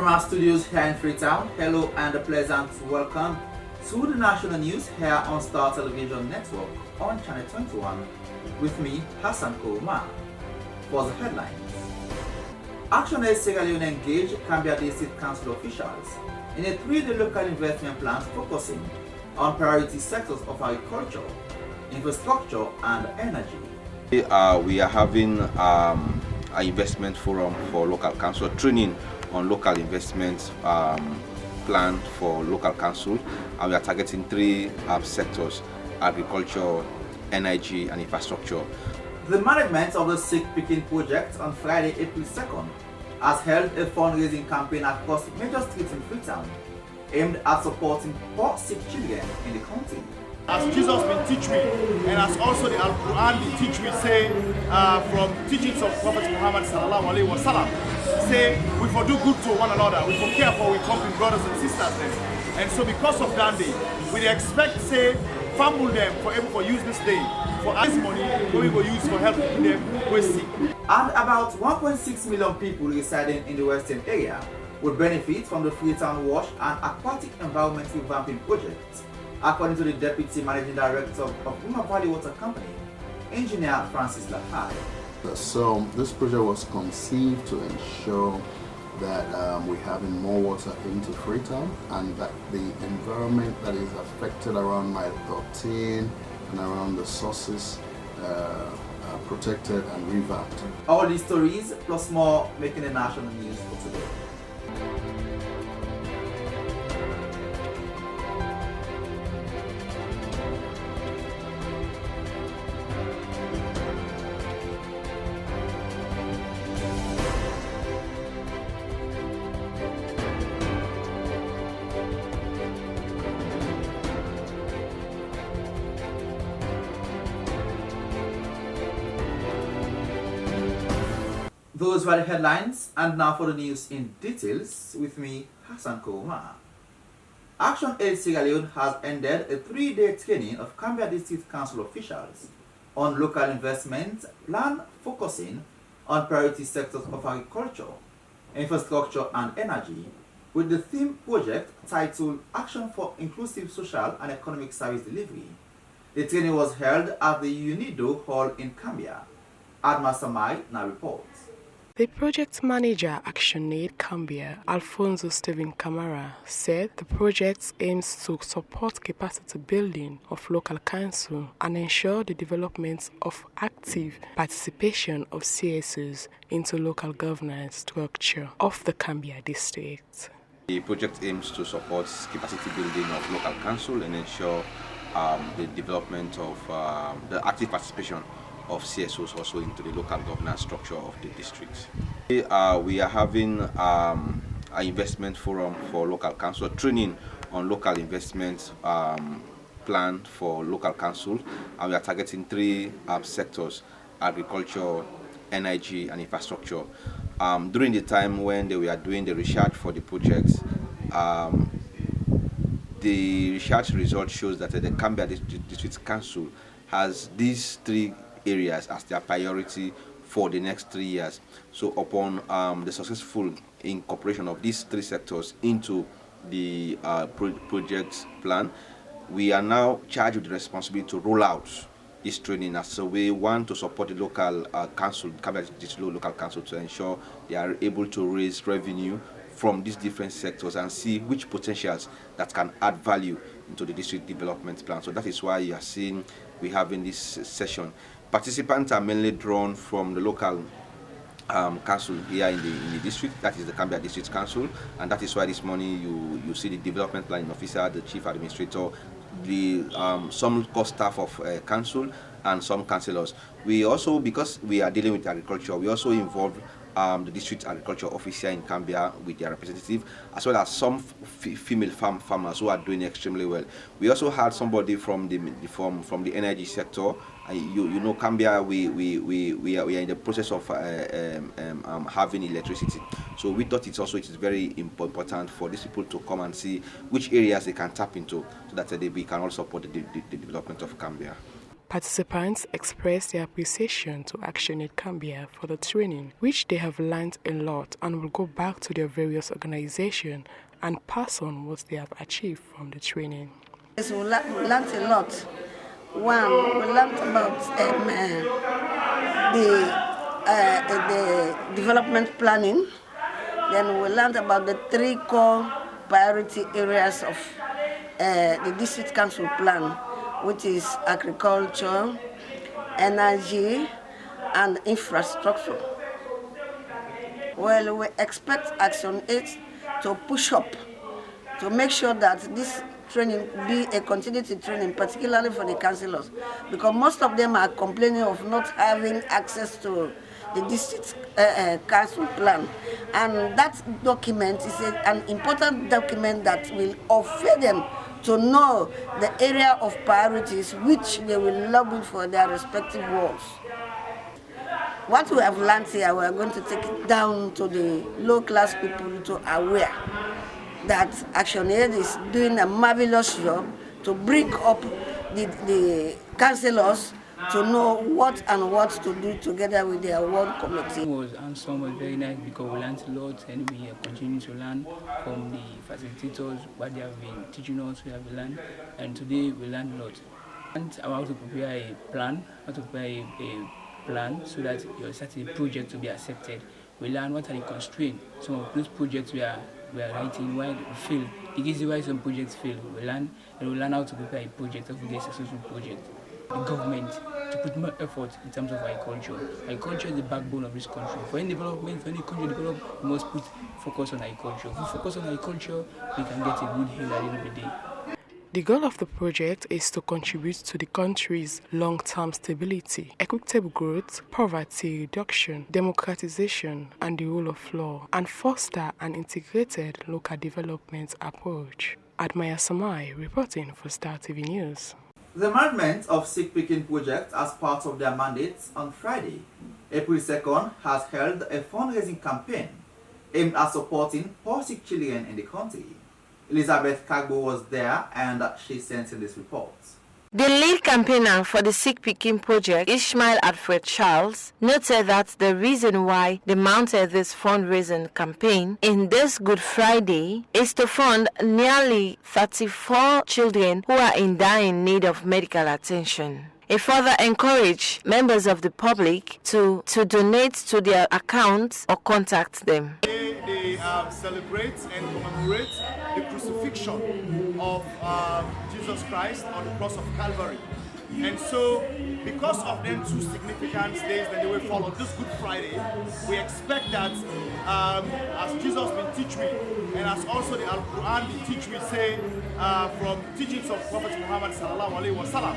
From our studios here in Freetown, hello and a pleasant welcome to the national news here on Star Television Network on Channel 21 with me, Hassan Kouma. For the headlines, Action Aid Sierra Leone engaged Cambia District Council officials in a 3-day local investment plan focusing on priority sectors of agriculture, infrastructure and energy. We are having an investment forum for local council, training on local investment plan for local council, and we are targeting 3 sectors: agriculture, energy and infrastructure. The management of the Sick Picking project on Friday, April 2nd has held a fundraising campaign across major streets in Freetown aimed at supporting poor sick children in the country. As Jesus been teach we, and as also the Al-Quran been teach we, say from teachings of Prophet Muhammad sallallahu alaihi wasallam, say we for do good to one another, we for care for we company brothers and sisters then. And so because of that day, we expect say fumble them for able to use this day for this money we will use for helping them who is sick. And about 1.6 million people residing in the western area would benefit from the Freetown Wash and Aquatic Environment Revamping Project, according to the Deputy Managing Director of Uma Valley Water Company, Engineer Francis Lahai. So this project was conceived to ensure that we're having more water into Freetown and that the environment that is affected around mile 13 and around the sources are protected and revamped. All these stories plus more making the national news for today. Those were the headlines, and now for the news in details with me, Hassan Kouma. Action Aid Sierra Leone has ended a 3-day training of Cambia District Council officials on local investment plan focusing on priority sectors of agriculture, infrastructure and energy, with the theme project titled Action for Inclusive Social and Economic Service Delivery. The training was held at the UNIDO Hall in Cambia. Adma Samai now reports. The project manager Action Aid Cambia, Alfonso Steven Camara, said the project aims to support capacity building of local council and ensure the development of active participation of CSOs into local governance structure of the Cambia district. The project aims to support capacity building of local council and ensure the development of the active participation of CSOs also into the local governance structure of the district. We are having an investment forum for local council, training on local investment plan for local council, and we are targeting 3 sectors: agriculture, energy and infrastructure. During the time when they were doing the research for the project, the research result shows that the Cambia District Council has these 3 areas as their priority for the next 3 years. So upon the successful incorporation of these 3 sectors into the project plan, we are now charged with the responsibility to roll out this training. So we want to support the local council, Cambia District Local Council, to ensure they are able to raise revenue from these different sectors and see which potentials that can add value into the district development plan. So that is why you are seeing we have in this session. Participants are mainly drawn from the local council here in the district, that is the Cambia District Council, and that is why this morning you see the development planning officer, the chief administrator, the some core staff of council and some councillors. We also, because we are dealing with agriculture, we also involve the district agriculture officer in Cambia with their representative, as well as some female farmers who are doing extremely well. We also had somebody from the energy sector. You know, Cambia, we are in the process of having electricity. So we thought it is very important for these people to come and see which areas they can tap into, so that we can also support the development of Cambia. Participants expressed their appreciation to ActionAid Cambia for the training, which they have learned a lot and will go back to their various organizations and pass on what they have achieved from the training. Yes, we learned a lot. One, we learned about the development planning. Then we learned about the 3 core priority areas of the district council plan, which is agriculture, energy, and infrastructure. Well, we expect ActionAid to push up to make sure that this training be a continuity training, particularly for the councillors, because most of them are complaining of not having access to the district council plan. And that document is an important document that will offer them to know the area of priorities which they will lobby for their respective wards. What we have learned here, we are going to take it down to the low-class people to aware that ActionAid is doing a marvelous job to bring up the councillors to know what to do together with their ward committee. It was handsome, was very nice because we learned a lot and we continue to learn from the facilitators what they have been teaching us, we have learned, and today we learned a lot. And I want to prepare a plan, a plan so that your certain project to be accepted. We learn what are the constraints. Some of those projects we are writing, why we fail. The reason why some projects fail. We learn how to prepare a project, how to get a successful project. The government to put more effort in terms of agriculture. Agriculture is the backbone of this country. For any development, for any country to develop, we must put focus on agriculture. If we focus on agriculture, we can get a good yield at the end of the day. The goal of the project is to contribute to the country's long-term stability, equitable growth, poverty reduction, democratization, and the rule of law, and foster an integrated local development approach. Admaya Samai reporting for Star TV News. The management of Sick Picking Project as part of their mandates on Friday, April 2nd, has held a fundraising campaign aimed at supporting poor sick children in the country. Elizabeth Kagbo was there and she sent in this report. The lead campaigner for the Sick Picking Project, Ishmael Alfred Charles, noted that the reason why they mounted this fundraising campaign in this Good Friday is to fund nearly 34 children who are in dire need of medical attention. It further encouraged members of the public to donate to their accounts or contact them. They celebrate and commemorate the crucifixion of Jesus Christ on the cross of Calvary. And so, because of them 2 significant days that they will follow this Good Friday, we expect that as Jesus been teach we, and as also the Al-Quran been teach we, say from teachings of Prophet Muhammad sallallahu alaihi wasallam,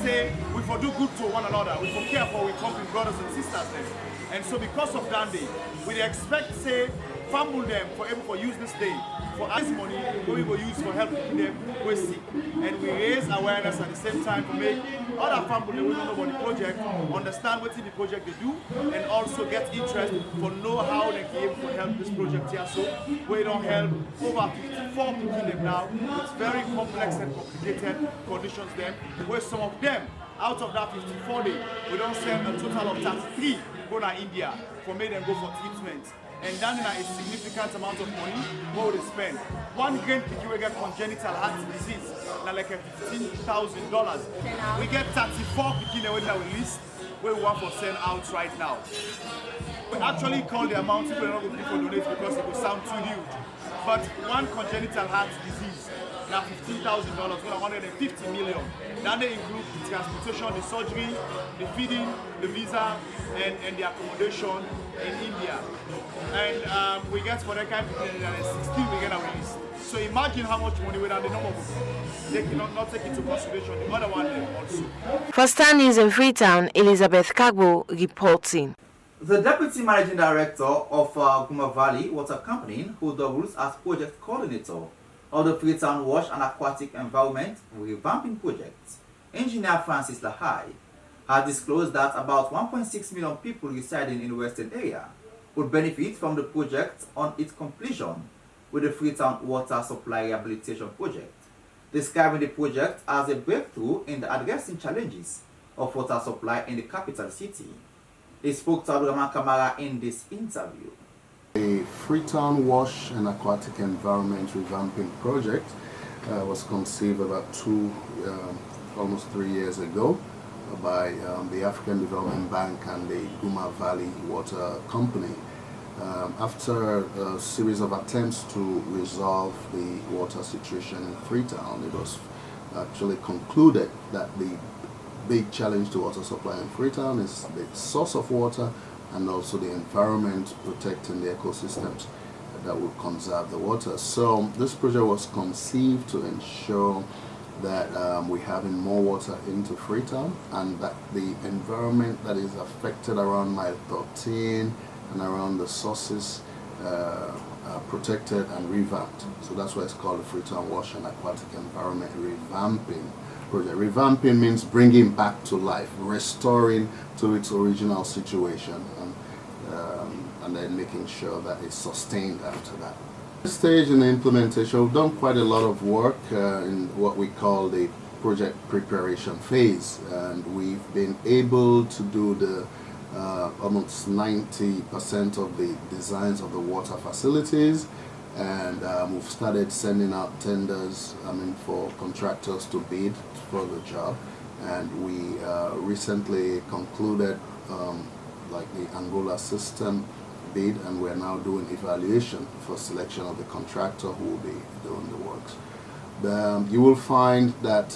say we for do good to one another, we for care for we company brothers and sisters there. And so because of that day, we expect say fumble them for use this day for us money we will use for helping them who is sick, and we raise awareness at the same time to make other family who don't know about the project understand what the project they do and also get interest for know how they can able to help this project here. So we don't help over 54 people them now with very complex and complicated conditions them, where some of them out of that 54 days we don't send a total of 33 go to India for make them go for treatment. And that is a significant amount of money what would they spend. One grain picky we get congenital heart disease, now like a $15,000. We get 34 picky that we list where we want for send out right now. We actually call the amount people are not going to donate because it will sound too huge. But one congenital heart disease, now $15,000, 150 million. That they include the transportation, the surgery, the feeding, the visa, and the accommodation in India. And we get for that kind of 16 we get our list. So imagine how much money we have the number of they cannot not take into consideration the other one also. For Star News in Freetown, Elizabeth Kagbo reporting. The Deputy Managing Director of Guma Valley Water Company, who doubles as project coordinator of the Freetown Wash and Aquatic Environment Revamping Project, Engineer Francis Lahai, has disclosed that about 1.6 million people residing in the western area would benefit from the project on its completion with the Freetown Water Supply Rehabilitation Project, describing the project as a breakthrough in addressing challenges of water supply in the capital city. He spoke to Abdulrahman Kamara in this interview. The Freetown Wash and Aquatic Environment Revamping Project was conceived about almost 3 years ago by the African Development Bank and the Guma Valley Water Company. After a series of attempts to resolve the water situation in Freetown, it was actually concluded that the big challenge to water supply in Freetown is the source of water and also the environment, protecting the ecosystems that will conserve the water. So this project was conceived to ensure that we're having more water into Freetown, and that the environment that is affected around mile 13 and around the sources are protected and revamped. So that's why it's called the Freetown Wash and Aquatic Environment Revamping Project. Revamping means bringing back to life, restoring to its original situation, and then making sure that it's sustained after that. This stage in the implementation, we've done quite a lot of work in what we call the project preparation phase, and we've been able to do the almost 90% of the designs of the water facilities, and we've started sending out tenders for contractors to bid for the job, and we recently concluded like the Angola system bid, and we're now doing evaluation for selection of the contractor who will be doing the works. You will find that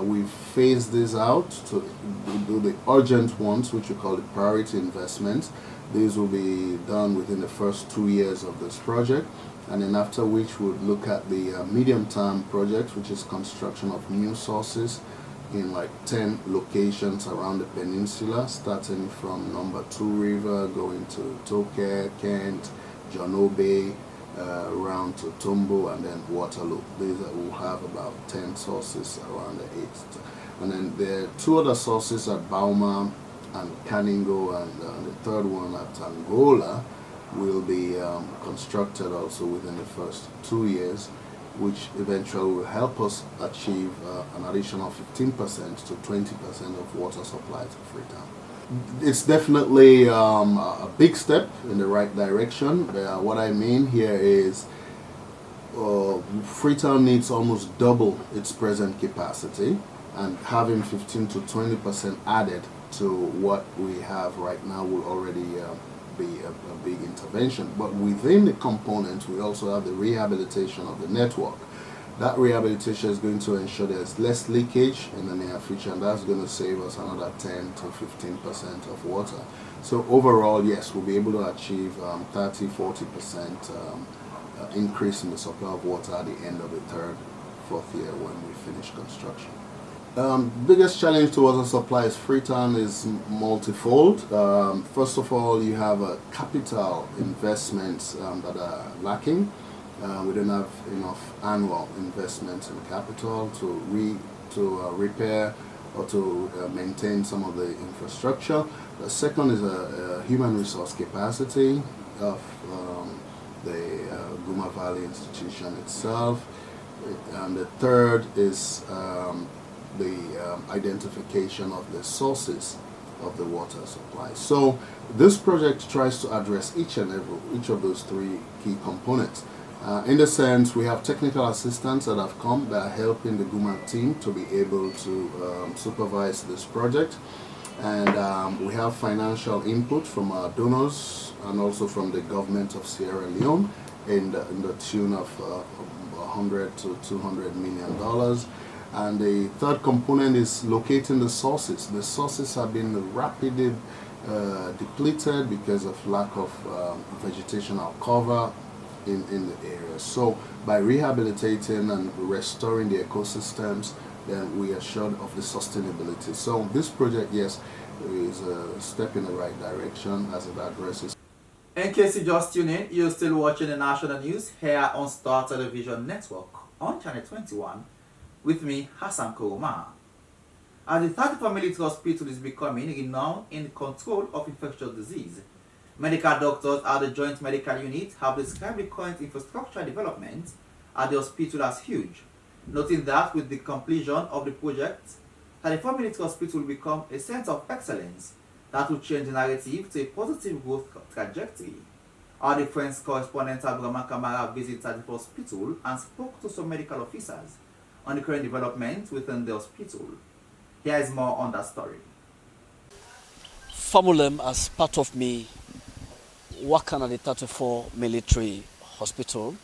we've phased this out to do the urgent ones, which we call the priority investments. These will be done within the first 2 years of this project, and then after which we'll look at the medium-term project, which is construction of new sources in like 10 locations around the peninsula, starting from number 2 River, going to Toke, Kent, John Obey, around to Tombo, and then Waterloo. These will have about 10 sources around the 8th. And then there are 2 other sources at Bauma and Kaningo, and the third one at Angola will be constructed also within the first 2 years, which eventually will help us achieve an additional 15% to 20% of water supply to Freetown. It's definitely a big step in the right direction. What I mean here is Freetown needs almost double its present capacity, and having 15 to 20% added to what we have right now will already be a big intervention. But within the components, we also have the rehabilitation of the network. That rehabilitation is going to ensure there's less leakage in the near future, and that's going to save us another 10 to 15% of water. So overall, yes, we'll be able to achieve 30-40% increase in the supply of water at the end of the 3rd, 4th year when we finish construction. Biggest challenge to water supply is Freetown is multifold. First of all, you have capital investments that are lacking. We don't have enough annual investments in capital to repair or to maintain some of the infrastructure. The second is a human resource capacity of the Guma Valley institution itself. And the third is the identification of the sources of the water supply. So this project tries to address each of those 3 key components. In the sense, we have technical assistants that have come that are helping the Guma team to be able to supervise this project, and we have financial input from our donors and also from the government of Sierra Leone in the tune of $100 to $200 million. And the third component is locating the sources. The sources have been rapidly depleted because of lack of vegetational cover in the area. So by rehabilitating and restoring the ecosystems, then we are sure of the sustainability. So this project, yes, is a step in the right direction as it addresses. In case you just tuned in, you're still watching the national news here on Star Television Network on Channel 21 with me, Hassan Kouma. As the 34 military hospital is becoming renowned in the control of infectious disease, medical doctors at the Joint Medical Unit have described the current infrastructure development at the hospital as huge, noting that with the completion of the project, 34 Minute Hospital will become a center of excellence that will change the narrative to a positive growth trajectory. Our defense correspondent Abdurrahman Kamara visited the hospital and spoke to some medical officers on the current development within the hospital. Here is more on that story. Famulem, as part of me working at the 34 Military Hospital,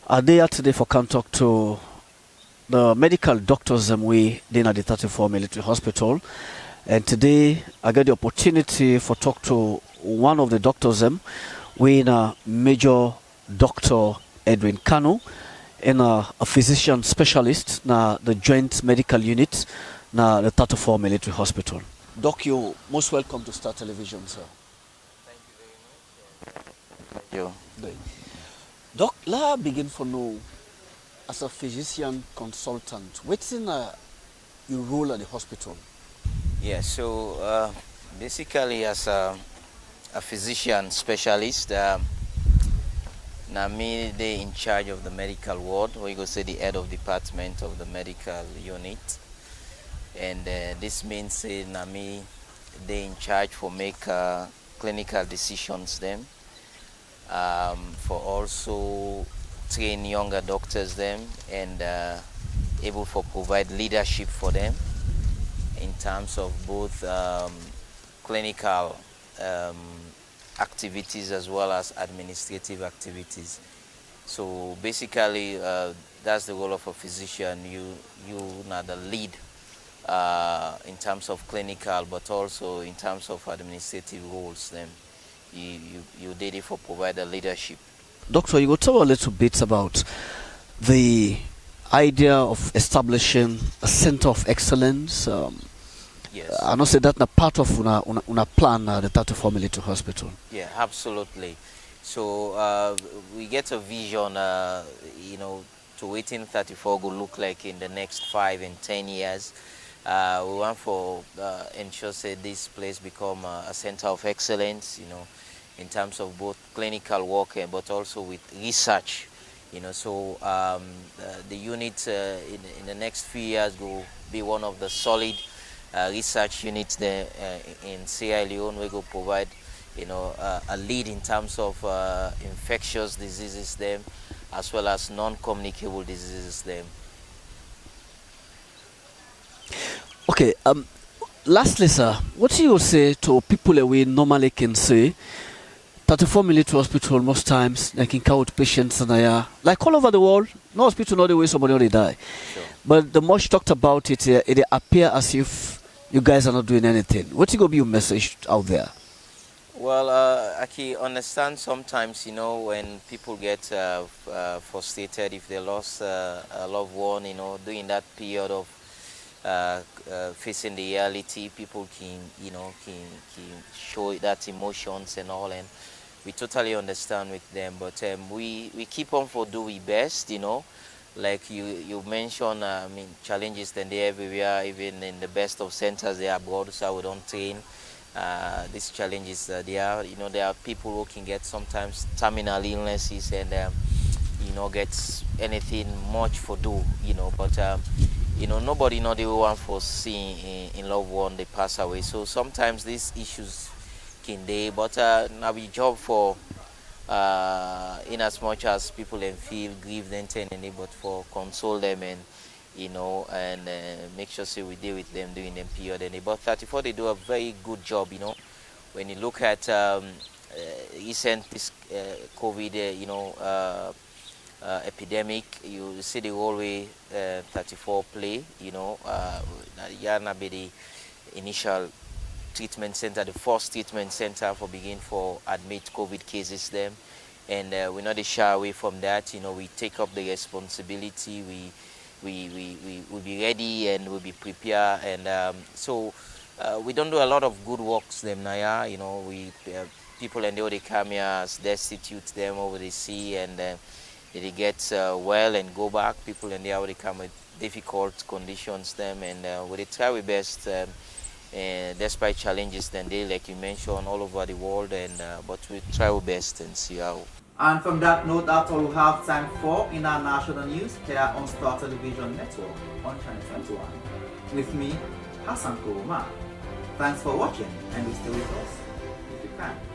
are there today for can talk to the medical doctors we did at the 34 Military Hospital. And today I get the opportunity for talk to one of the doctors we in a Major Dr. Edwin Kanu and a physician specialist na the joint medical unit na the 34 Military Hospital. Doc, you most welcome to Star Television, sir. Thank you very much. Thank you. Doc, let's begin for now. As a physician consultant, what's in your role at the hospital? Yeah, so basically as a physician specialist, now me they in charge of the medical ward, or you go say the head of department of the medical unit. And this means now me they in charge for make clinical decisions them, for also train younger doctors them and able for provide leadership for them in terms of both clinical activities as well as administrative activities. So basically that's the role of a physician. You are the lead in terms of clinical, but also in terms of administrative roles. Then you did it for provide a leadership. Doctor, you will tell a little bit about the idea of establishing a center of excellence. Yes. I know say that na part of una plan the 34 Military Hospital. Yeah, absolutely. So we get a vision, to 1834 will look like in the next 5 and 10 years. We want for ensure say this place become a center of excellence, in terms of both clinical work but also with research, So the unit in the next few years will be one of the solid research units there in Sierra Leone. We will provide, a lead in terms of infectious diseases them, as well as non-communicable diseases them. Okay. Lastly, sir, what do you say to people that we normally can say? 34 Military Hospital, most times they can count patients and like all over the world. No hospital, not the way somebody already die. Sure. But the much talked about it, it appear as if you guys are not doing anything. What's going to be your message out there? Well, I can understand sometimes, when people get frustrated if they lost a loved one, during that period of facing the reality, people can show that emotions and all, and we totally understand with them. But we keep on for do we best, like you mentioned. Challenges then they everywhere, even in the best of centers they are abroad, so we don't train. These challenges there are people who can get sometimes terminal illnesses and get anything much for do, but nobody the one for seeing in loved one they pass away. So sometimes these issues can they, but now we job for in as much as people then feel grieved and any, but for console them and and make sure we deal with them during them period. And about 34 they do a very good job. When you look at recent this COVID epidemic, you see the whole way 34 play. Yana be the initial treatment center, the first treatment center for begin for admit COVID cases them, and we're not shy away from that. We take up the responsibility. We will be ready and we'll be prepared, and so we don't do a lot of good works them now. We people and they come here as destitute them over the sea, and they get well and go back. People and they come with difficult conditions them, and we try our best despite challenges then they, like you mentioned, all over the world, and but we try our best and see how. And from that note, that's all we have time for in our national news here on Star Television Network on Channel 21. With me, Hassan Kouma. Thanks for watching and stay with us if you can.